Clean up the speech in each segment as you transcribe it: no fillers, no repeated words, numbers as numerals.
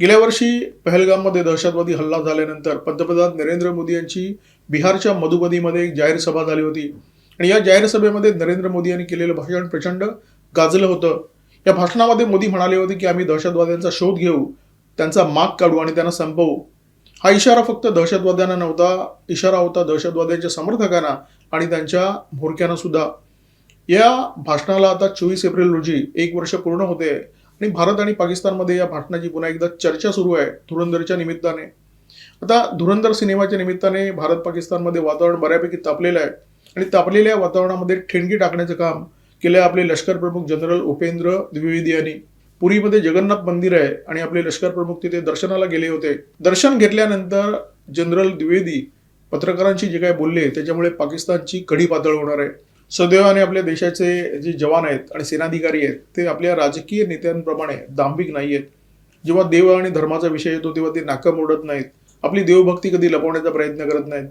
गेल्या वर्षी पहलगाममध्ये दहशतवादी हल्ला झाल्यानंतर पंतप्रधान नरेंद्र मोदी यांची बिहारच्या मधुबनीमध्ये एक जाहीर सभा झाली होती आणि या जाहीर सभेमध्ये नरेंद्र मोदी यांनी केलेलं भाषण प्रचंड गाजलं होतं. या भाषणामध्ये मोदी म्हणाले होते की आम्ही दहशतवाद्यांचा शोध घेऊ, त्यांचा माग काढू आणि त्यांना संपवू. हा इशारा फक्त दहशतवाद्यांना नव्हता, इशारा होता दहशतवाद्यांच्या समर्थकांना आणि त्यांच्या म्होरक्यांना सुद्धा. या भाषणाला आता 24 एप्रिल रोजी 1 वर्ष पूर्ण होते आणि भारत आणि पाकिस्तानमध्ये या भाषणाची पुन्हा एकदा चर्चा सुरू आहे धुरंधरच्या निमित्ताने. आता धुरंधर सिनेमाच्या निमित्ताने भारत पाकिस्तानमध्ये वातावरण बऱ्यापैकी तापलेलं आहे आणि तापलेल्या वातावरणामध्ये ठिणगी टाकण्याचं काम केलं आपले लष्कर प्रमुख जनरल उपेंद्र द्विवेदी यांनी. पुरीमध्ये जगन्नाथ मंदिर आहे आणि आपले लष्कर प्रमुख तिथे दर्शनाला गेले होते. दर्शन घेतल्यानंतर जनरल द्विवेदी पत्रकारांशी जे काही बोलले त्याच्यामुळे पाकिस्तानची कडी पातळ होणार आहे. सुदैवाने आपल्या देशाचे जे जवान आहेत आणि सेनाधिकारी आहेत ते आपल्या राजकीय नेत्यांप्रमाणे दांभिक नाही आहेत. जेव्हा देव आणि धर्माचा विषय येतो तेव्हा ते नाकं मोडत नाहीत, आपली देवभक्ती कधी लपवण्याचा प्रयत्न करत नाहीत.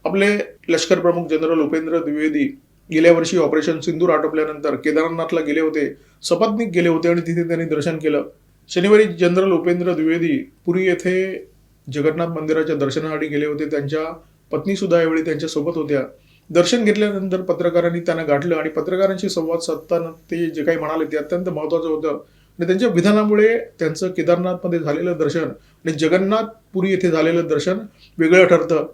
आपले लष्कर प्रमुख जनरल उपेंद्र द्विवेदी गेल्या वर्षी ऑपरेशन सिंदूर आटोपल्यानंतर केदारनाथला गेले होते, सपत्नीक गेले होते आणि तिथे त्यांनी दर्शन केलं. शनिवारी जनरल उपेंद्र द्विवेदी पुरी येथे जगन्नाथ मंदिराच्या दर्शनासाठी गेले होते. त्यांच्या पत्नी सुद्धा यावेळी त्यांच्या सोबत होत्या. दर्शन घेतल्यानंतर पत्रकारांनी त्यांना गाठलं आणि पत्रकारांशी संवाद साधताना ते जे काही म्हणाले ते अत्यंत महत्त्वाचं होतं आणि त्यांच्या विधानामुळे त्यांचं केदारनाथमध्ये झालेलं दर्शन आणि जगन्नाथ पुरी येथे झालेलं दर्शन वेगळं ठरतं.